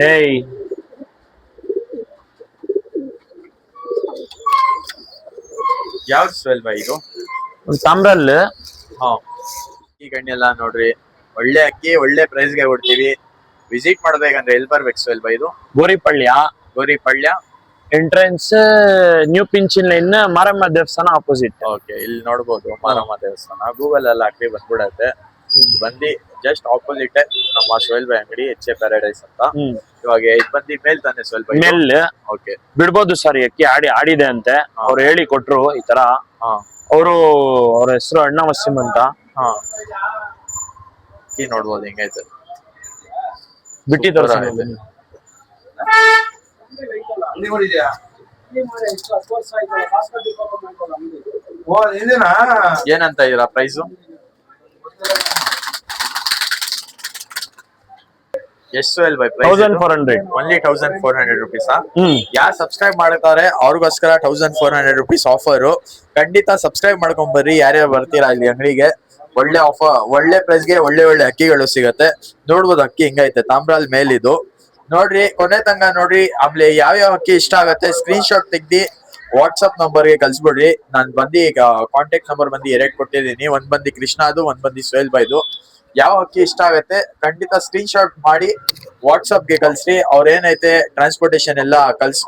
ಏಯ್ ಯಾವ್ದು 12 ಇದು? ಒಂದು ತಾಮ್ರಲ್ಲಿ ಹಾ, ಈ ಗಣ್ಣೆಲ್ಲ ನೋಡ್ರಿ, ಒಳ್ಳೆ ಅಕ್ಕಿ ಒಳ್ಳೆ ಪ್ರೈಸ್ಗೆ ಕೊಡ್ತೀವಿ. ವಿಸಿಟ್ ಮಾಡ್ಬೇಕಂದ್ರೆ ಎಲ್ಲಿ ಬರ್ಬೇಕು 12 ಇದು? ಗೋರಿಪಳ್ಯ ಗೋರಿಪಳ್ಯ. ಎಂಟ್ರೆನ್ಸ್ ನ್ಯೂ ಪಿಂಚಿನ್ ಲೈನ್ ಮಾರಮ್ಮ ದೇವಸ್ಥಾನ ಆಪೋಸಿಟ್. ಓಕೆ, ಇಲ್ಲಿ ನೋಡ್ಬೋದು ಮಾರಮ್ಮ ದೇವಸ್ಥಾನ. ಗೂಗಲ್ ಅಲ್ಲಿ ಹಾಕಿ ಬಂದ್ಬಿಡತ್ತೆ. ಬಂದು ಜಸ್ಟ್ ಆಪೋಸಿಟ್ ನಮ್ಮ 12 ಅಂಗಡಿ HA ಪ್ಯಾರಡೈಸ್ ಅಂತ. ಇವಾಗ ಇದು ಬಂದು ಮೇಲ್ ತಾನೆ 12 ಮೇಲ್ ಓಕೆ, ಬಿಡ್ಬೋದು ಸರ್. ಅಕ್ಕಿ ಆಡಿದೆ ಅಂತೆ ಅವ್ರು ಹೇಳಿ ಕೊಟ್ರು ಈ ತರ. ಅವರು ಅವ್ರ ಹೆಸರು ಅಣ್ಣ ವಸೀಂ ಅಂತ. ಅಕ್ಕಿ ನೋಡ್ಬೋದು ಹಿಂಗೈತೆ, ಬಿಟ್ಟಿ ತೋರಿಸಿ. ಏನಂತ ಇದೀರಾ ಪ್ರೈಸು? ಎಷ್ಟು 1400 ಓನ್ಲಿ 1400 ರುಪೀಸ್. ಯಾರು ಸಬ್ಸ್ಕ್ರೈಬ್ ಮಾಡ್ತಾರೆ ಅವ್ರಿಗೋಸ್ಕರ 1400 ರುಪೀಸ್ ಆಫರ್. ಖಂಡಿತ ಸಬ್ಸ್ಕ್ರೈಬ್ ಮಾಡ್ಕೊಂಡ್ ಬರ್ರಿ ಯಾರ್ಯಾರು ಬರ್ತೀರಾ ಇಲ್ಲಿ ಅಂಗಡಿಗೆ. ಒಳ್ಳೆ ಆಫರ್, ಒಳ್ಳೆ ಪ್ರೈಸ್ಗೆ ಒಳ್ಳೆ ಒಳ್ಳೆ ಅಕ್ಕಿಗಳು ಸಿಗತ್ತೆ. ನೋಡ್ಬೋದು ಅಕ್ಕಿ ಹಿಂಗೈತೆ, ತಾಮ್ರಾಲ್ ಮೇಲಿದು ನೋಡ್ರಿ, ಕೊನೆ ತಂಗ ನೋಡ್ರಿ. ಆಮೇಲೆ ಯಾವ್ಯಾವ ಅಕ್ಕಿ ಇಷ್ಟ ಆಗತ್ತೆ ಸ್ಕ್ರೀನ್ ಶಾಟ್ ತೆಗ್ದಿ ವಾಟ್ಸ್ಆಪ್ ನಂಬರ್ಗೆ ಕಳ್ಸ್ಬಿಡ್ರಿ. ನಾನ್ ಬಂದು ಈಗ ಕಾಂಟ್ಯಾಕ್ಟ್ ನಂಬರ್ ಬಂದು 2 ಕೊಟ್ಟಿದ್ದೀನಿ. ಒಂದ್ ಬಂದು ಕೃಷ್ಣದು, ಒಂದ್ ಬಂದು 12 ಯಾವ ಅಕ್ಕಿ ಇಷ್ಟ ಆಗತ್ತೆ ಖಂಡಿತ ಸ್ಕ್ರೀನ್ ಶಾಟ್ ಮಾಡಿ ವಾಟ್ಸ್ಆಪ್ಗೆ ಕಳ್ಸ್ರಿ. ಅವ್ರೇನೈತೆ ಟ್ರಾನ್ಸ್ಪೋರ್ಟೇಶನ್ ಎಲ್ಲ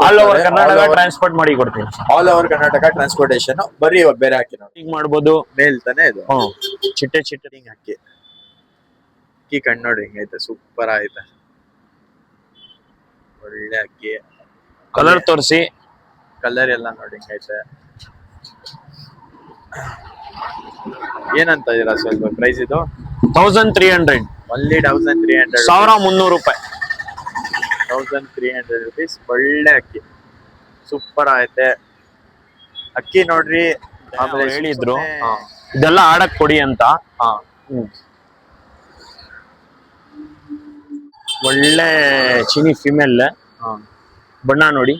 ಆಲ್ ಓವರ್ ಕರ್ನಾಟಕ ಟ್ರಾನ್ಸ್ಪೋರ್ಟ್ ಮಾಡಿ ಕೊಡ್ತೀನಿ. All over Karnataka transportation. ಬರ್ರಿ ಇವಾಗ ಬೇರೆ ಹಾಕಿ ನೋಡಿ, ಹಿಂಗ್ ಮಾಡ್ಬೋದು. ಮೇಲ್ ತಾನೆ ಇದು. ಚಿಟ್ಟೆ ಚಿಟ್ಟೆ ಹಿಂಗ್ ಅಕ್ಕಿ ಅಕ್ಕಿ ಕಣ್ಣು ನೋಡಿ ಹಿಂಗೈತೆ, ಸೂಪರ್ ಆಯ್ತೆ, ಒಳ್ಳೆ ಅಕ್ಕಿ. ಕಲರ್ ತೋರಿಸಿ. ಕಲರ್ ಎಲ್ಲ ನೋಡಿ ಹಿಂಗೈತೆ. ಏನಂತ ಇದೀರಾ ಸ್ವಲ್ಪ ಪ್ರೈಸ್ ಇದು? 1300 ಓನ್ಲಿ 1300. 1300 ರೂಪಾಯಿ. 1300 ರುಪೀಸ್. ಒಳ್ಳೆ ಅಕ್ಕಿ, ಸೂಪರ್ ಆಯ್ತೆ ಅಕ್ಕಿ ನೋಡ್ರಿ. ಆಮೇಲೆ ಹೇಳಿದ್ರು ಇದೆಲ್ಲ ಆಡಕ್ ಕೊಡಿ ಅಂತ. ಒಳ್ಳೆ ಚೀನಿ ಫಿಮೇಲ್ ಬಣ್ಣ ನೋಡಿ.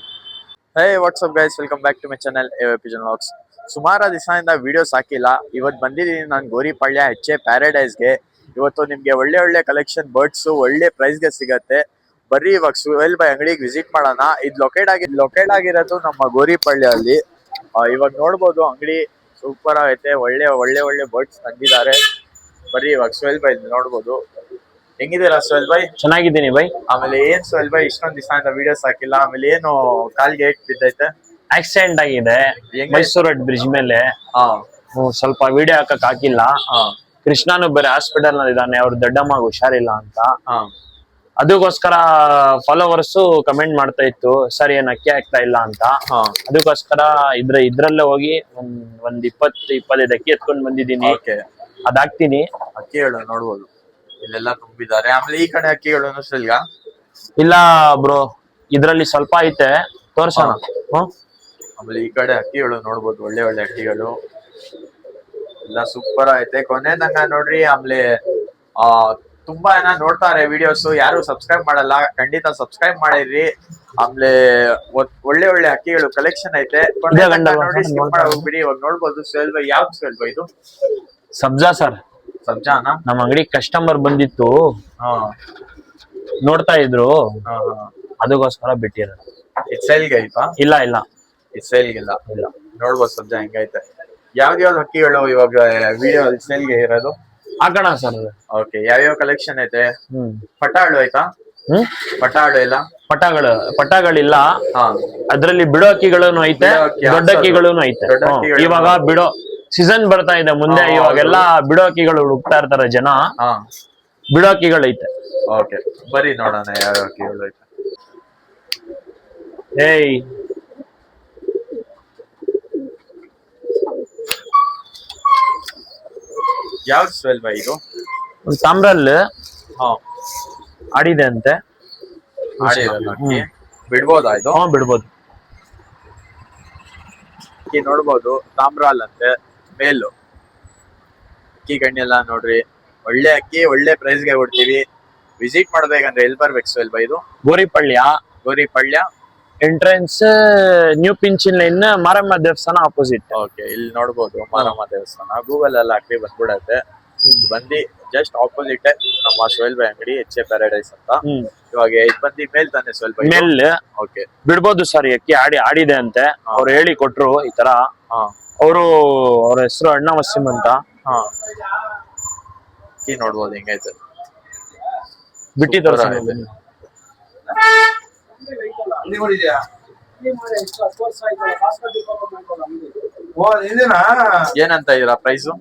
Hey what's up guys, welcome back to my channel pigeon vlogs. ಸುಮಾರು ದಿವಸದಿಂದ ವಿಡಿಯೋಸ್ ಹಾಕಿಲ್ಲ. ಇವತ್ತು ಬಂದಿದ್ದೀನಿ ನಾನು ಗೋರಿಪಳ್ಯ HA ಪ್ಯಾರಡೈಸ್ಗೆ. ಇವತ್ತು ನಿಮ್ಗೆ ಒಳ್ಳೆ ಒಳ್ಳೆ ಕಲೆಕ್ಷನ್ ಬರ್ಡ್ಸ್ ಒಳ್ಳೆ ಪ್ರೈಸ್ಗೆ ಸಿಗತ್ತೆ. ಬರ್ರಿ ಇವಾಗ 12 ಅಂಗಡಿಗೆ ವಿಸಿಟ್ ಮಾಡೋಣ. ಇದು ಲೊಕೇಟ್ ಆಗಿರೋದು ನಮ್ಮ ಗೋರಿಪಳ್ಯ ಅಲ್ಲಿ. ಇವಾಗ ನೋಡ್ಬೋದು ಅಂಗಡಿ ಸೂಪರ್ ಆಗೈತೆ, ಒಳ್ಳೆ ಒಳ್ಳೆ ಒಳ್ಳೆ ಬರ್ಡ್ಸ್ ತಂದಿದ್ದಾರೆ. ಬರ್ರಿ ಇವಾಗ 12 ನೋಡ್ಬೋದು. ಹೆಂಗಿದ್ದೀರಾ 12? ಚೆನ್ನಾಗಿದ್ದೀನಿ ಬೈ. ಆಮೇಲೆ ಏನ್ 12 ಇಷ್ಟೊಂದ್ ದಿವಸ ವಿಡಿಯೋಸ್ ಹಾಕಿಲ್ಲ. ಆಮೇಲೆ ಏನು ಕಾಲ್ಗೆ ಏಟ್ ಬಿದ್ದೈತೆ? ಆಕ್ಸಿಡೆಂಟ್ ಆಗಿದೆ ಮೈಸೂರು ಬ್ರಿಡ್ಜ್ ಮೇಲೆ. ಸ್ವಲ್ಪ ವಿಡಿಯೋ ಹಾಕಕ್ ಹಾಕಿಲ್ಲ. ಕೃಷ್ಣನು ಬೇರೆ ಹಾಸ್ಪಿಟಲ್ ನಲ್ಲಿ ಇದ್ದಾನೆ, ಅವ್ರ ದೊಡ್ಡಮ್ಮಗೆ ಹುಷಾರಿಲ್ಲ ಅಂತ. ಅದಕ್ಕೋಸ್ಕರ ಫಾಲೋವರ್ಸ್ ಕಮೆಂಟ್ ಮಾಡ್ತಾ ಇತ್ತು, ಸರ್ ಏನ್ ಅಕ್ಕಿ ಹಾಕ್ತಾ ಇಲ್ಲ ಅಂತ. ಅದಕ್ಕೋಸ್ಕರ ಇದ್ರಲ್ಲೇ ಹೋಗಿ ಒಂದ್ 20-25 ಅಕ್ಕಿ ಎತ್ಕೊಂಡ್ ಬಂದಿದ್ದೀನಿ. ಅದಾಕ್ತೀನಿ. ಅಕ್ಕಿಗಳು ನೋಡ್ಬೋದು ಇಲ್ಲೆಲ್ಲ ತುಂಬಿದ್ದಾರೆ. ಆಮೇಲೆ ಈ ಕಡೆ ಅಕ್ಕಿಗಳು ಈಗ ಇಲ್ಲ ಬ್ರೋ, ಇದ್ರಲ್ಲಿ ಸ್ವಲ್ಪ ಐತೆ, ತೋರ್ಸೋಣ. ಆಮೇಲೆ ಈ ಕಡೆ ಅಕ್ಕಿಗಳು ನೋಡ್ಬೋದು, ಒಳ್ಳೆ ಒಳ್ಳೆ ಅಕ್ಕಿಗಳು ಎಲ್ಲ ಸೂಪರ್ ಐತೆ. ಕೊನೆ ತನಕ ನೋಡ್ರಿ. ಆಮೇಲೆ ತುಂಬಾ ಜನ ನೋಡ್ತಾರೆ ವಿಡಿಯೋಸ್, ಯಾರು ಸಬ್ಸ್ಕ್ರೈಬ್ ಮಾಡಲ್ಲ. ಖಂಡಿತ ಸಬ್ಸ್ಕ್ರೈಬ್ ಮಾಡಿರಿ. ಆಮೇಲೆ ಒಳ್ಳೆ ಒಳ್ಳೆ ಅಕ್ಕಿಗಳು ಕಲೆಕ್ಷನ್ ಐತೆ. ಕೊನೆ ತನಕ ನೋಡಿ, ಸ್ಕಿಪ್ ಮಾಡಿ ಹೋಗ್ಬಿಡಿ. ಇವಾಗ ನೋಡ್ಬೋದು 12 ಯಾವ್ದು 12 ಇದು? ಸಬ್ಜಾ ಸರ್. ಸಬ್ಜಾನ ನಮ್ಮ ಅಂಗಡಿ ಕಸ್ಟಮರ್ ಬಂದಿತ್ತು, ನೋಡ್ತಾ ಇದ್ರು, ಅದಕ್ಕೋಸ್ಕರ ಬಿಟ್ಟಿರೋದು. ಇದು ಸೇಲ್ಗೆ ಐತಾ? ಇಲ್ಲ ಇಲ್ಲ, ಇದು ಸೇಲ್ಗಿಲ್ಲ. ಇಲ್ಲ, ನೋಡ್ಬೋದು ಸಬ್ಜಾ ಹೆಂಗೈತೆ. ಯಾವ್ದು ಅಕ್ಕಿಗಳು ಇವಾಗ ವಿಡಿಯೋ ಸೇಲ್ಗೆ ಇರೋದು? ಹಾಕೋಣ ಸರ್. ಓಕೆ, ಯಾವ್ಯಾವ ಕಲೆಕ್ಷನ್ ಐತೆ? ಪಟಾಳು ಐತಾ? ಪಟಾಳು ಇಲ್ಲ? ಪಟಾಗಳಿಲ್ಲ. ಅದ್ರಲ್ಲಿ ಬಿಡೋ ಅಕ್ಕಿಗಳೂ ಐತೆ, ದೊಡ್ಡ ಅಕ್ಕಿಗಳೂ ಐತೆ. ಇವಾಗ ಬಿಡೋ ಸೀಸನ್ ಬರ್ತಾ ಇದೆ ಮುಂದೆ, ಇವಾಗೆಲ್ಲ ಬಿಡೋ ಅಕ್ಕಿಗಳು ಹುಡುಕ್ತಾ ಇರ್ತಾರೆ ಜನ. ಬಿಡೋ ಅಕ್ಕಿಗಳು ಐತೆ. ಓಕೆ, ಬರೀ ನೋಡೋಣ ಯಾವ ಅಕ್ಕಿಗಳು ಐತೆ. ಏಯ್ ಯಾವ್ದು 12 ಇದು? ಒಂದು ತಾಮ್ರಲ್ಲಿ ಆಡಿದೆ ಅಂತೆ. ಬಿಡ್ಬೋದಾ ಇದು? ಬಿಡ್ಬೋದು. ಅಕ್ಕಿ ನೋಡ್ಬೋದು, ತಾಮ್ರಾಲ್ ಅಂತೆ ಮೇಲು. ಅಕ್ಕಿ ಗಣ್ಣೆಲ್ಲ ನೋಡ್ರಿ, ಒಳ್ಳೆ ಅಕ್ಕಿ ಒಳ್ಳೆ ಪ್ರೈಸ್ಗೆ ಕೊಡ್ತೀವಿ. ವಿಸಿಟ್ ಮಾಡ್ಬೇಕಂದ್ರೆ ಎಲ್ಲಿ ಬರ್ಬೇಕು 12 ಇದು? ಗೋರಿಪಳ್ಯ ಎಂಟ್ರೆನ್ಸ್ ನ್ಯೂ ಪಿಂಚಿನ್ ಲೈನ್ ಮಾರಮ್ಮ ದೇವಸ್ಥಾನ ಆಪೋಸಿಟ್. ಓಕೆ, ಇಲ್ಲಿ ನೋಡ್ಬೋದು ಮಾರಮ್ಮ ದೇವಸ್ಥಾನ. ಗೂಗಲ್ ಅಲ್ಲಿ ಹಾಕಿ ಬಂದ್ಬಿಡತ್ತೆ. ಬಂದಿ ಜಸ್ಟ್ ಆಪೋಸಿಟ್ ನಮ್ಮ ಸೋಯಲ್ ಬೈ ಅಂಗಡಿ ಎಚ್ ಎ ಪ್ಯಾರಡೈಸ್ ಅಂತ. ಹ್ಮ್ ಇವಾಗ ಇದು ಬಂದಿ ಮೇಲ್ ತಾನೆ ಸೋಯಲ್ ಬೈ ಮೇಲ್ ಓಕೆ. ಬಿಡ್ಬೋದು ಸರ್, ಅಕ್ಕಿ ಆಡಿದೆ ಅಂತೆ ಅವ್ರು ಹೇಳಿ ಕೊಟ್ರು ಈ ತರ. ಹಾ ಅವ್ರ ಹೆಸರು ಅಣ್ಣ ವಸೀಂ ಅಂತ. ಹಾ ಅಕ್ಕಿ ನೋಡ್ಬೋದು ಹಿಂಗೈತೆ, ಬಿಟ್ಟಿ Super ತೋರ್ಸೋಣ ಆಗಿದೆ. ಬನ್ನಿ. ಏನಂತ ಇದೀರಾ ಪ್ರೈಸು?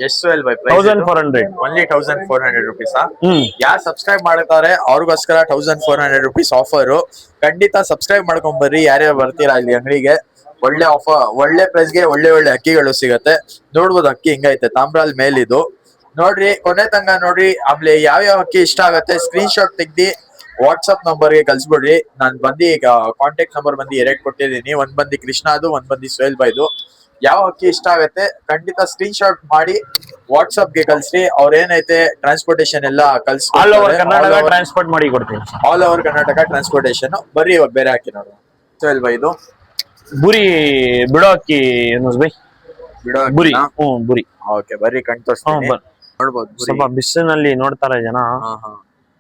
ಎಷ್ಟು ಸೋಯಲ್ ಬೈ ಪ್ರೈಸ್? 1400. Only 1400 rupees. ಹ್ಮ್ ಯಾರು ಸಬ್ಸ್ಕ್ರೈಬ್ ಮಾಡ್ತಾರೆ ಅವ್ರಿಗೋಸ್ಕರ 1400 ರುಪೀಸ್ ಆಫರ್. ಖಂಡಿತ ಸಬ್ಸ್ಕ್ರೈಬ್ ಮಾಡ್ಕೊಂಡ್ ಬರ್ರಿ ಯಾರ್ಯಾರು ಬರ್ತೀರಾ ಇಲ್ಲಿ ಅಂಗಡಿಗೆ. ಒಳ್ಳೆ ಆಫರ್, ಒಳ್ಳೆ ಪ್ರೈಸ್ ಗೆ ಒಳ್ಳೆ ಒಳ್ಳೆ ಅಕ್ಕಿಗಳು ಸಿಗತ್ತೆ. ನೋಡ್ಬೋದು ಅಕ್ಕಿ ಹಿಂಗೈತೆ, ತಾಮ್ರಾಲ್ ಮೇಲಿದು ನೋಡ್ರಿ, ಕೊನೆ ತನಕ ನೋಡ್ರಿ. ಆಮೇಲೆ ಯಾವ ಅಕ್ಕಿ ಇಷ್ಟ ಆಗತ್ತೆ ಸ್ಕ್ರೀನ್ ಶಾಟ್ ತೆಗ್ದಿ ವಾಟ್ಸ್ಆಪ್ ನಂಬರ್ ಗೆ ಕಳ್ಸ್ಬಿಡ್ರಿ. ನಾನ್ ಬಂದಿ ಈಗ ಕಾಂಟ್ಯಾಕ್ಟ್ ನಂಬರ್ ಬಂದು 2 ಕೊಟ್ಟಿದ್ದೀನಿ. ಒಂದ್ ಬಂದಿ ಕೃಷ್ಣದು, ಒಂದ್ ಬಂದಿ ಸೋಯಲ್ ಬೈದು. ಯಾವ ಅಕ್ಕಿ ಇಷ್ಟ ಆಗತ್ತೆ ಖಂಡಿತ ಸ್ಕ್ರೀನ್ ಶಾಟ್ ಮಾಡಿ ವಾಟ್ಸ್ಆಪ್ ಗೆ ಕಳ್ಸಿ. ಅವ್ರ ಏನೈತೆ ಟ್ರಾನ್ಸ್ಪೋರ್ಟೇಶನ್ ಎಲ್ಲ ಆಲ್ ಓವರ್ ಕರ್ನಾಟಕ ಟ್ರಾನ್ಸ್ಪೋರ್ಟ್ ಮಾಡಿ ಕೊಡ್ತೀನಿ. All over Karnataka transportation. ಬರ್ರಿ ಇವಾಗ ಬೇರೆ ಹಾಕಿ ನೋಡುವ. ಸೋಯಲ್ ಬೈದು ಬುರಿ ಬಿಡೋ ಅಕ್ಕಿ ಯೂನುಸ್ ಬೈ, ಬಿಡೋ ಬುರಿ. ಬುರಿ. ಓಕೆ ಬರ್ರಿ ಕಣ್ ತೋರಿಸ್ತೀನಿ. ನೋಡ್ಬೋದು ಬುರಿ. ಸ್ವಲ್ಪ ಬಿಸಿಲಿನಲ್ಲಿ ನೋಡ್ತಾರೆ ಜನ, ಹಾ ಹಾ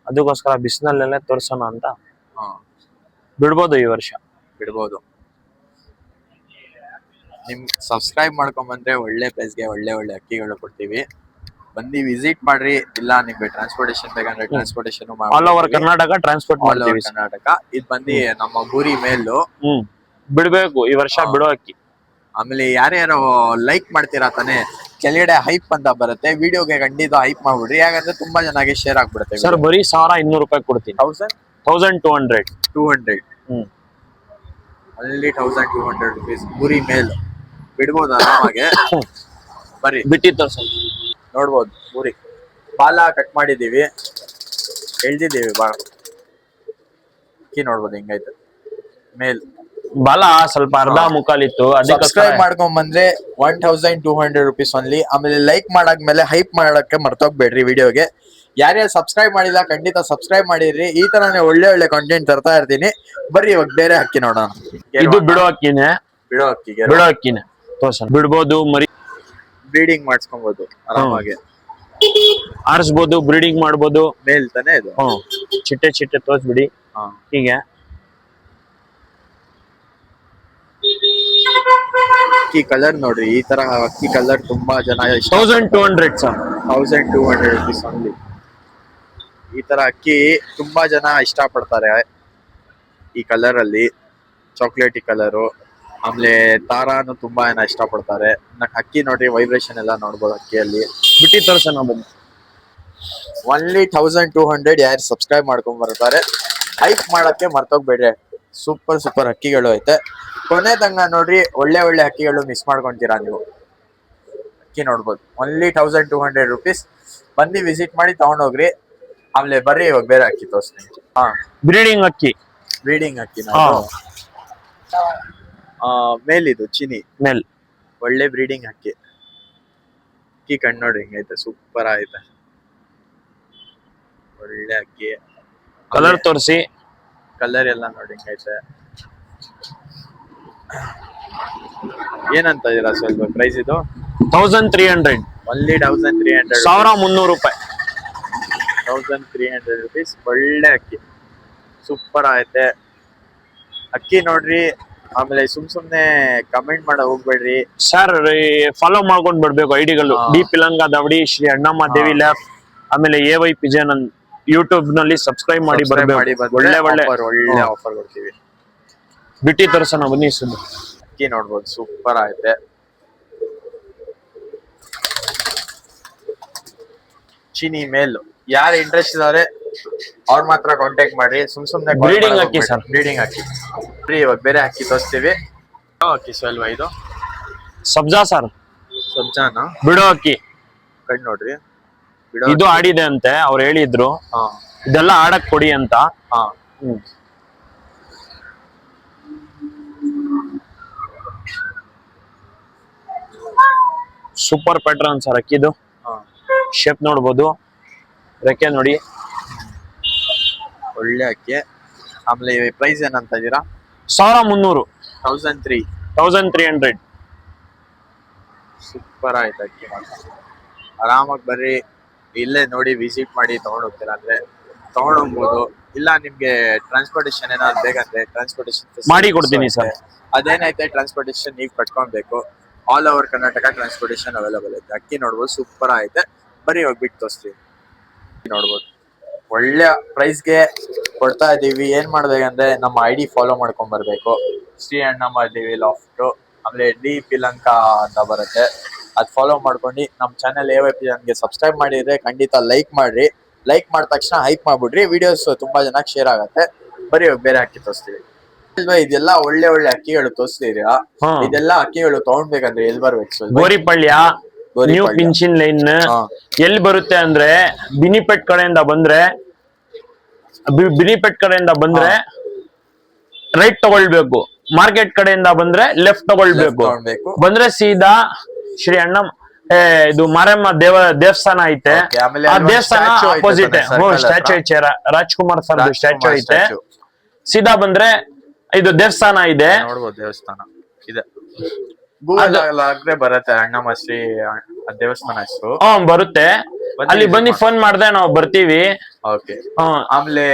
ಅದಕ್ಕೋಸ್ಕರ ಬಿಸಿನಲ್ಲೆಲ್ಲ ತೋರ್ಸೋಣ ಅಂತ. ಹಾ ಬಿಡ್ಬೋದು ಈ ವರ್ಷ. ಬಿಡ್ಬೋದು. ನಿಮ್ ಸಬ್ಸ್ಕ್ರೈಬ್ ಮಾಡ್ಕೊಂಡ್ ಬಂದ್ರೆ ಒಳ್ಳೆ ಪ್ರೈಸ್ಗೆ ಒಳ್ಳೆ ಒಳ್ಳೆ ಅಕ್ಕಿಗಳು ಕೊಡ್ತೀವಿ. ಬಂದು ವಿಸಿಟ್ ಮಾಡ್ರಿ. ಇಲ್ಲ ನಿಮ್ಗೆ ಟ್ರಾನ್ಸ್ಪೋರ್ಟೇಶನ್ ಬೇಕಂದ್ರೆ transportation all over Karnataka transport all over ಮಾಡ್ತೀವಿ. ಕರ್ನಾಟಕ. ಇದು ಬಂದು ನಮ್ಮ ಬೂರಿ ಮೇಲು. ಬಿಡ್ಬೇಕು ಈ ವರ್ಷ ಬಿಡೋ ಅಕ್ಕಿ. ಆಮೇಲೆ ಯಾರ್ಯಾರು ಲೈಕ್ ಮಾಡ್ತೀರಾ ತಾನೆ, ಕೆಳಗಡೆ ಹೈಪ್ ಅಂತ ಬರುತ್ತೆ, ವಿಡಿಯೋಗೆ ಖಂಡಿತ ಹೈಪ್ ಮಾಡ್ಬಿಡ್ರಿ. ಯಾಕಂದ್ರೆ ತುಂಬಾ ಚೆನ್ನಾಗಿ ಶೇರ್ ಆಗ್ಬಿಡುತ್ತೆ. ಸರ್ ಬರೀ 1200 ರೂಪಾಯಿ ಕೊಡ್ತೀನಿ. 1200. 200 ಅಲ್ಲಿ 1200 ರುಪೀಸ್ ಬುರಿ ಮೇಲ್. ಬಿಡ್ಬೋದು ಆರಾಮಾಗೆ. ಬರ್ರಿ ಬಿಟ್ಟಿ ತೋರ್ಸ. ನೋಡ್ಬೋದು ಬುರಿ ಬಾಲ ಕಟ್ ಮಾಡಿದೀವಿ, ಎಳ್ದಿದ್ದೀವಿ ಬಾಳ. ಅಕ್ಕಿ ನೋಡ್ಬೋದು ಹಿಂಗೈತೆ ಮೇಲ್. ಬಾಲ ಸ್ವಲ್ಪ ಅರ್ಧ ಮುಕ್ಕಾಲಿತ್ತು. ಸಬ್ಸ್ಕ್ರೈಬ್ ಮಾಡ್ಕೊಂಡ್ ಬಂದ್ರೆ 1200 ರುಪೀಸ್ ಓನ್ಲಿ. ಆಮೇಲೆ ಲೈಕ್ ಮಾಡಾದ್ಮೇಲೆ ಹೈಪ್ ಮಾಡಕ್ಕೆ ಮರ್ತೋಗ್ಬೇಡ್ರಿ ವಿಡಿಯೋಗೆ. ಯಾರ್ಯಾರು ಸಬ್ಸ್ಕ್ರೈಬ್ ಮಾಡಿಲ್ಲ ಖಂಡಿತ ಸಬ್ಸ್ಕ್ರೈಬ್ ಮಾಡಿರಿ. ಈ ತರಾನೇ ಒಳ್ಳೆ ಒಳ್ಳೆ ಕಂಟೆಂಟ್ ತರ್ತಾ ಇರ್ತೀನಿ. ಬರ್ರಿ ಇವಾಗ ಬೇರೆ ಅಕ್ಕಿ ನೋಡೋಣ. ಇದು ಬಿಡೋ ಅಕ್ಕಿನೇ. ಬಿಡೋ ಅಕ್ಕಿನೇ ತೋರ್ಸೋಣ. ಬಿಡ್ಬೋದು, ಮರಿ ಬ್ರೀಡಿಂಗ್ ಮಾಡಿಸ್ಕೊಬಹುದು ಆರಾಮಾಗಿ. ಆರಿಸ್ಬೋದು, ಬ್ರೀಡಿಂಗ್ ಮಾಡ್ಬೋದು. ಮೇಲ್ ತಾನೇ ಇದು. ಚಿಟ್ಟೆ ಚಿಟ್ಟೆ ತೋರ್ಸ್ಬಿಡಿ ಹೀಗೆ. ಅಕ್ಕಿ ಕಲರ್ ನೋಡ್ರಿ, ಈ ತರ ಅಕ್ಕಿ ಕಲರ್ ತುಂಬಾ ಜನ 1200 ಸರ್. 1200 rupees only. ಈ ತರ ಅಕ್ಕಿ ತುಂಬಾ ಜನ ಇಷ್ಟ ಪಡ್ತಾರೆ ಈ ಕಲರ್ ಅಲ್ಲಿ. Chocolatey colour. ಆಮೇಲೆ ತಾರಾನು ತುಂಬಾ ಜನ ಇಷ್ಟ ಪಡ್ತಾರೆ. ಅಕ್ಕಿ ನೋಡ್ರಿ, ವೈಬ್ರೇಷನ್ ಎಲ್ಲ ನೋಡ್ಬೋದು ಅಕ್ಕಿಯಲ್ಲಿ. ಬಿಟ್ಟಿ ತೋರ್ಸೋಣ ಬನ್ನಿ. ಓನ್ಲಿ 1200. ಯಾರು ಸಬ್ಸ್ಕ್ರೈಬ್ ಮಾಡ್ಕೊಂಡ್ ಬರ್ತಾರೆ ಹೈಪ್ ಮಾಡಕ್ಕೆ ಮರ್ತೋಗ್ಬೇಡ್ರಿ. ಸೂಪರ್ ಸೂಪರ್ ಅಕ್ಕಿಗಳು ಐತೆ. ಕೊನೆ ತಂಗ ನೋಡ್ರಿ, ಒಳ್ಳೆ ಒಳ್ಳೆ ಅಕ್ಕಿಗಳು ಮಿಸ್ ಮಾಡ್ಕೊಂತೀರಾ ನೀವು. ಅಕ್ಕಿ ನೋಡ್ಬೋದು ಓನ್ಲಿ 1200 ರುಪೀಸ್. ಬಂದು ವಿಸಿಟ್ ಮಾಡಿ ತಗೊಂಡೋಗ್ರಿ. ಆಮೇಲೆ ಬರ್ರಿ ಇವಾಗ ಬೇರೆ ಅಕ್ಕಿ ತೋರಿಸ್ತೀನಿ. ಬ್ರೀಡಿಂಗ್ ಅಕ್ಕಿ. ಬ್ರೀಡಿಂಗ್ ಅಕ್ಕಿ ಮೇಲಿದು ಚಿನಿ ಮೇಲ್. ಒಳ್ಳೆ ಬ್ರೀಡಿಂಗ್ ಅಕ್ಕಿ. ಅಕ್ಕಿ ಕಣ್ ನೋಡ್ರಿ ಹಿಂಗೈತೆ, ಸೂಪರ್ ಆಯ್ತೆ. ಒಳ್ಳೆ ಅಕ್ಕಿ. ಕಲರ್ ತೋರಿಸಿ. ಕಲರ್ ಎಲ್ಲ ನೋಡಿ ಹಿಂಗೈತೆ. ಏನಂತ ಇದೀರಾ ಸ್ವಲ್ಪ ಪ್ರೈಸ್ ಇದು? 1300. ಓನ್ಲಿ 1300. 1300 ರೂಪಾಯಿ. 1300 ರುಪೀಸ್. ಒಳ್ಳೆ ಅಕ್ಕಿ, ಸೂಪರ್ ಆಯ್ತೆ ಅಕ್ಕಿ ನೋಡ್ರಿ. ಆಮೇಲೆ ಸುಮ್ನೆ ಕಮೆಂಟ್ ಮಾಡ ಹೋಗ್ಬೇಡ್ರಿ ಸರ್. ಫಾಲೋ ಮಾಡ್ಕೊಂಡ್ ಬಿಡ್ಬೇಕು ಐಡಿಗಳು. ಡಿ ಪಿಲಂಗ ದವಡಿ, ಶ್ರೀ ಅಣ್ಣಮ್ಮ ದೇವಿ ಲ್ಯಾಬ್, ಆಮೇಲೆ AY ಪಿಜನ್ ಯೂಟ್ಯೂಬ್ ನಲ್ಲಿ ಸಬ್ಸ್ಕ್ರೈಬ್ ಮಾಡಿ ಬರ್ಬೇಕು. ಒಳ್ಳೆ ಒಳ್ಳೆ ಒಳ್ಳೆ ಆಫರ್ ಕೊಡ್ತೀವಿ. ಬಿಟ್ಟಿ ತೋರ್ಸೋಣ ಬನ್ನಿ. ಸುಮ್ಮನೆ ಅಕ್ಕಿ ನೋಡ್ಬೋದು, ಸೂಪರ್ ಆಯ್ತೆ. ಚಿನಿ ಮೇಲ್. ಯಾರು ಇಂಟ್ರೆಸ್ಟ್ ಇದಾರೆ ಅವ್ರ ಮಾತ್ರ ಕಾಂಟ್ಯಾಕ್ಟ್ ಮಾಡ್ರಿ. ಸುಮ್ನೆ ಬ್ರೀಡಿಂಗ್ ಅಕ್ಕಿ ಸರ್. ಬ್ರೀಡಿಂಗ್ ಅಕ್ಕಿ. ಇವಾಗ ಬೇರೆ ಅಕ್ಕಿ ತೋರಿಸ್ತೀವಿ. ಅಕ್ಕಿ ಸಲ್ವಾ ಇದು? ಸಬ್ಜಾ ಸರ್. ಸಬ್ಜಾನ ಬಿಡೋ ಅಕ್ಕಿ. ಕಣ್ ನೋಡ್ರಿ, ಇದು ಆಡಿದೆ ಅಂತೆ ಅವ್ರು ಹೇಳಿದ್ರು. ಇದೆಲ್ಲ ಆಡಕ್ ಕೊಡಿ ಅಂತ. ಸೂಪರ್ ಪ್ಯಾಟರ್ನ್ ಸರ್ ಅಕ್ಕಿದು. ಶೇಪ್ ನೋಡ್ಬೋದು, ರೆಕ್ಕೆ ನೋಡಿ. ಒಳ್ಳೆ ಅಕ್ಕಿ. ಆಮೇಲೆ ಪ್ರೈಸ್ ಏನಂತ ಇದೀರಾ? 1300. 1300. ಸೂಪರ್ ಆಯ್ತು ಅಕ್ಕಿ ಮಾತ್ರ. ಆರಾಮಾಗಿ ಬರ್ರಿ, ಇಲ್ಲೇ ನೋಡಿ ವಿಸಿಟ್ ಮಾಡಿ ತಗೊಂಡ್ ಹೋಗ್ತೀರಾ ಅಂದ್ರೆ ತಗೊಂಡ್ ಹೋಗ್ಬೋದು. ಇಲ್ಲ ನಿಮ್ಗೆ ಟ್ರಾನ್ಸ್ಪೋರ್ಟೇಶನ್ ಏನಾದ್ರು ಬೇಕಂದ್ರೆ ಟ್ರಾನ್ಸ್ಪೋರ್ಟೇಶನ್ ಮಾಡಿ ಕೊಡ್ತೀನಿ sir. ಅದೇನೈತೆ ಟ್ರಾನ್ಸ್ಪೋರ್ಟೇಶನ್ ನೀವ್ ಕಟ್ಕೊಬೇಕು. All over Karnataka transportation available ಐತೆ. ಅಕ್ಕಿ ನೋಡ್ಬೋದು ಸೂಪರ್ ಐತೆ. ಬರೀ ಹೋಗ್ಬಿಟ್ಟು ತೋರಿಸ್ತೀವಿ. ನೋಡ್ಬೋದು ಒಳ್ಳೆ ಪ್ರೈಸ್ಗೆ ಕೊಡ್ತಾ ಇದೀವಿ. ಏನ್ ಮಾಡ್ಬೇಕಂದ್ರೆ ನಮ್ಮ ID ಫಾಲೋ ಮಾಡ್ಕೊಂಡ್ ಬರ್ಬೇಕು. ಶ್ರೀ ಅಣ್ಣಮ್ಮ ದೇವಿ ಲಾಫ್ಟ್, ಆಮೇಲೆ DP ಲಂಕಾ ಅಂತ ಬರುತ್ತೆ, ಅದ್ ಫಾಲೋ ಮಾಡ್ಕೊಂಡು ನಮ್ಮ ಚಾನೆಲ್ AYP ಗೆ ಸಬ್ಸ್ಕ್ರೈಬ್ ಮಾಡಿದ್ರೆ ಖಂಡಿತ ಲೈಕ್ ಮಾಡ್ರಿ. ಲೈಕ್ ಮಾಡಿದ ತಕ್ಷಣ ಹೈಪ್ ಮಾಡ್ಬಿಡ್ರಿ, ವಿಡಿಯೋಸ್ ತುಂಬಾ ಜನಕ್ಕೆ ಶೇರ್ ಆಗುತ್ತೆ. ಬರೀ ಬೇರೆ ಅಕ್ಕಿ ತೋರಿಸ್ತೀವಿ. ಇದೆಲ್ಲ ಒಳ್ಳೆ ಒಳ್ಳೆ ಅಕ್ಕಿಗಳು ತೋರಿಸ್ತೀರಾ. ಇದೆಲ್ಲ ಅಕ್ಕಿಗಳು ತಗೊಂಡ್ಬೇಕಂದ್ರೆ ಎಲ್ಲಿ ಬರ್ಬೇಕು? ಗೋರಿಪಳ್ಯ ನ್ಯೂ ಪಿಂಚಿನ್ ಲೈನ್ ಎಲ್ಲಿ ಬರುತ್ತೆ ಅಂದ್ರೆ ಬಿನಿಪೆಟ್ ಕಡೆಯಿಂದ ಬಂದ್ರೆ ರೈಟ್ ತಗೊಳ್ಬೇಕು. ಮಾರ್ಕೆಟ್ ಕಡೆಯಿಂದ ಬಂದ್ರೆ ಲೆಫ್ಟ್ ತಗೊಳ್ಬೇಕು. ಬಂದ್ರೆ ಸೀದಾ ಶ್ರೀ ಅಣ್ಣ ಇದು ಮಾರಮ್ಮ ದೇವಸ್ಥಾನ ಐತೆ. ಆ ದೇವಸ್ಥಾನ ಅಪೋಸಿಟ್ ಸ್ಟ್ಯಾಚು ಐತೆ, ರಾಜ್ಕುಮಾರ್ ಸರ್ ಸ್ಟ್ಯಾಚು ಐತೆ. ಸೀದಾ ಬಂದ್ರೆ ಇದು ದೇವಸ್ಥಾನ ಇದೆ. ನೋಡ್ಬೋದು ದೇವಸ್ಥಾನ ಇದೆ. ಗೂಗಲ್ ಬರುತ್ತೆ ಅಣ್ಣಮ್ಮ ಶ್ರೀ ದೇವಸ್ಥಾನ ಹೆಸರು. ಬರುತ್ತೆ. ಅಲ್ಲಿ ಬಂದು ಫೋನ್ ಮಾಡ್ದೆ ನಾವು ಬರ್ತೀವಿ. ಓಕೆ. ಆಮೇಲೆ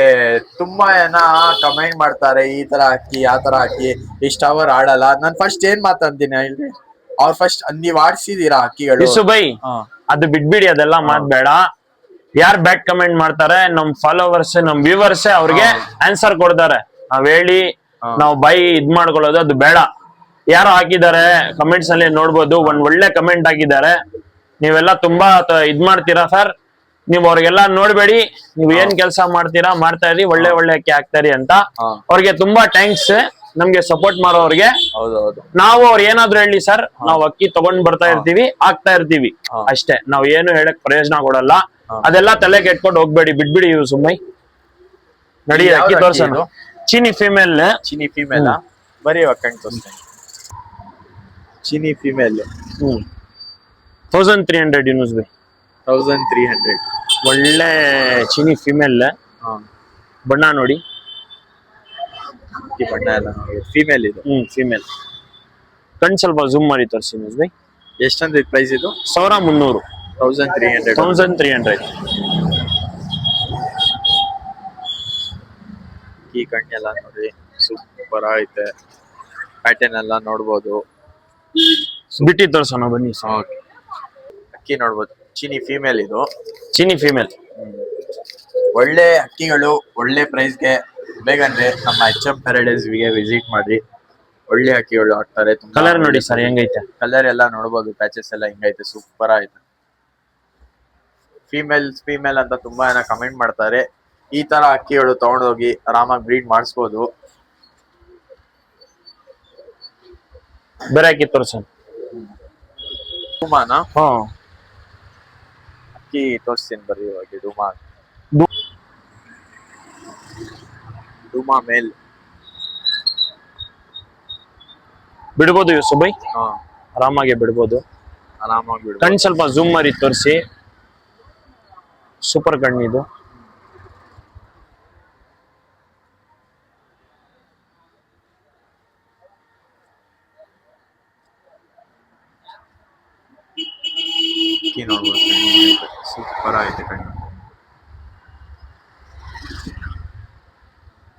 ತುಂಬಾ ಜನ ಕಮೆಂಟ್ ಮಾಡ್ತಾರೆ, ಈ ತರ ಅಕ್ಕಿ ಆ ತರ ಅಕ್ಕಿ ಇಷ್ಟ ಅವರ್ ಆಡಲ್ಲ. ನಾನ್ ಫಸ್ಟ್ ಏನ್ ಮಾತಾಡ್ತೀನಿ ಹೇಳ್ರಿ, ಅವ್ರು ಫಸ್ಟ್ ನೀವ್ ಆಡ್ಸಿದೀರಾ ಅಕ್ಕಿಗಳು ಸುಬೈ, ಅದು ಬಿಟ್ಬಿಡಿ, ಅದೆಲ್ಲ ಮಾತ್ಬೇಡ. ಯಾರ್ ಬ್ಯಾಡ್ ಕಮೆಂಟ್ ಮಾಡ್ತಾರೆ ನಮ್ ಫಾಲೋವರ್ಸ್ ನಮ್ ವ್ಯೂವರ್ಸ್ ಅವ್ರಿಗೆ ಆನ್ಸರ್ ಕೊಡ್ತಾರೆ. ನಾವ್ ಹೇಳಿ ನಾವ್ ಇದ್ ಮಾಡ್ಕೊಳ್ಳೋದು ಅದು ಬೇಡ. ಯಾರು ಹಾಕಿದ್ದಾರೆ ಕಮೆಂಟ್ಸ್ ಅಲ್ಲಿ ನೋಡ್ಬೋದು, ಒಂದ್ ಒಳ್ಳೆ ಕಮೆಂಟ್ ಹಾಕಿದ್ದಾರೆ. ನೀವೆಲ್ಲ ತುಂಬಾ ಇದ್ ಮಾಡ್ತೀರಾ ಸರ್, ನೀವ್ ಅವ್ರಿಗೆಲ್ಲ ನೋಡ್ಬೇಡಿ. ನೀವ್ ಏನ್ ಕೆಲಸ ಮಾಡ್ತಾ ಇರಿ, ಒಳ್ಳೆ ಒಳ್ಳೆ ಅಕ್ಕಿ ಹಾಕ್ತಾರಿ ಅಂತ ಅವ್ರಿಗೆ ತುಂಬಾ ಥ್ಯಾಂಕ್ಸ್. ನಮ್ಗೆ ಸಪೋರ್ಟ್ ಮಾಡೋರ್ಗೆ. ನಾವು ಅವ್ರು ಏನಾದ್ರು ಹೇಳಿ ಸರ್, ನಾವ್ ಅಕ್ಕಿ ತಗೊಂಡ್ ಬರ್ತಾ ಇರ್ತೀವಿ, ಹಾಕ್ತಾ ಇರ್ತೀವಿ ಅಷ್ಟೇ. ನಾವ್ ಏನು ಹೇಳಕ್ ಪ್ರಯೋಜನ ಕೊಡಲ್ಲ. ಅದೆಲ್ಲ ತಲೆ ಕೆಟ್ಕೊಂಡು ಹೋಗ್ಬೇಡಿ, ಬಿಟ್ಬಿಡಿ. ಇವ್ ಸುಮ್ಮನೆ ನಡಿ ಅಕ್ಕಿ ತೋರ್ಸೋಣ. ಚೀನಿ ಫಿಮೇಲ್ ಬರೀ ಕಣ್ ತೋರಿಸ್ತೇನೆ. ಚೀನಿ ಫಿಮೇಲ್ 1300 ಯೂನಿಸ್ ಬೈ 1300. ಒಳ್ಳೆ ಚೀನಿ ಫಿಮೇಲ್. ಬಣ್ಣ ನೋಡಿ, ಬಣ್ಣ ಎಲ್ಲ ನೋಡಿ. ಫಿಮೇಲ್ ಇದು. ಫಿಮೇಲ್. ಕಣ್ ಸ್ವಲ್ಪ ಝೂಮ್ ಮಾಡಿ ತೋರಿಸಿ ಯೂನಿಸ್ ಬೈ. ಎಷ್ಟಂದ್ರೆ ಪ್ರೈಸ್ ಇದು? 1300. 1300. ಈ ಕಣ್ಣೆಲ್ಲ ನೋಡಿ ಸೂಪರ್ ಐತೆ. ಪ್ಯಾಟರ್ನ್ ಎಲ್ಲ ನೋಡ್ಬೋದು. ಬಿಟ್ಟಿ ತೋರ್ಸೋಣ ಬನ್ನಿ. ಅಕ್ಕಿ ನೋಡ್ಬೋದು, ಚೀನಿ ಫಿಮೇಲ್ ಇದು. ಚೀನಿ ಫಿಮೇಲ್ ಒಳ್ಳೆ ಅಕ್ಕಿಗಳು ಒಳ್ಳೆ ಪ್ರೈಸ್ಗೆ ಬೇಕಂದ್ರೆ ನಮ್ಮ HM ಪ್ಯಾರಡೈಸ್ ಗೆ ವಿಸಿಟ್ ಮಾಡಿ. ಒಳ್ಳೆ ಅಕ್ಕಿಗಳು ಹಾಕ್ತಾರೆ. ಕಲರ್ ನೋಡಿ ಸರ್ ಹೆಂಗೈತೆ. ಕಲರ್ ಎಲ್ಲ ನೋಡ್ಬೋದು, ಪ್ಯಾಚಸ್ ಎಲ್ಲ ಹಿಂಗೈತೆ, ಸೂಪರ್ ಆಯ್ತು. ಫಿಮೇಲ್ ಅಂತ ತುಂಬಾ ಜನ ಕಮೆಂಟ್ ಮಾಡ್ತಾರೆ. ಈ ತರ ಅಕ್ಕಿಗಳು ತಗೊಂಡೋಗಿ ಆರಾಮಾಗಿ ಬ್ರೀಡ್ ಮಾಡಿಸ್ಬೋದು. ಬೇರೆ ಅಕ್ಕಿ ತೋರ್ಸೋಣ. ಡುಮಾನ ಅಕ್ಕಿ ತೋರಿಸ್ತೀನಿ ಬರ್ರಿ ಇವಾಗ. ಡುಮಾ ಮೇಲ್ ಬಿಡ್ಬೋದು ಯೂಸುಬೈ, ಆರಾಮಾಗಿ ಬಿಡ್ಬೋದು. ಕಣ್ ಸ್ವಲ್ಪ ಝೂಮ್ ಮಾಡಿ ತೋರಿಸಿ. ಸೂಪರ್ ಕಣ್ಣಿದು. ನೋಡ್ಬೋದು, ಸೂಪರ್ ಆಯ್ತು ಕಣ್ಣು.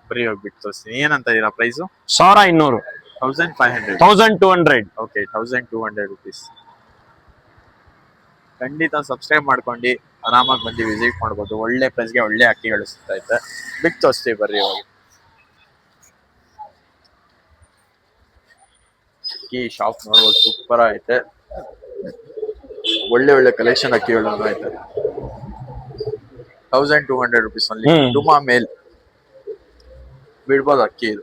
ಬರೀ ಹೋಗ್ಬಿಟ್ಟು ತೋರಿಸ್ತೀನಿ. ಏನಂತ ಇದೀರಾ ಪ್ರೈಸು? 1200. 1500. 1200. Okay, 1200 rupees. ಖಂಡಿತ ಸಬ್ಸ್ಕ್ರೈಬ್ ಮಾಡ್ಕೊಂಡು ಆರಾಮಾಗಿ ಬಂದು ವಿಸಿಟ್ ಮಾಡ್ಬೋದು. ಒಳ್ಳೆ ಪ್ರೈಸ್ಗೆ ಒಳ್ಳೆ ಅಕ್ಕಿಗಳು ಸಿಗ್ತಾ ಐತೆ. ಬಿಟ್ಟು ತೋರಿಸ್ತೀವಿ ಬರ್ರಿ ಇವಾಗ. ಅಕ್ಕಿ ಶಾಪ್ ನೋಡ್ಬೋದು, ಸೂಪರ್ ಐತೆ. ಒಳ್ಳೆ ಒಳ್ಳೆ ಕಲೆಕ್ಷನ್ ಅಕ್ಕಿಗಳು ಐತೆ. 1200 rupees ಅಲ್ಲಿ ಡುಮಾ ಮೇಲ್ ಬಿಡ್ಬೋದು ಅಕ್ಕಿ ಇದು.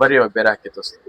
ಬರೀ ಬೇರೆ ಅಕ್ಕಿ ತೋರಿಸ್ತೀವಿ.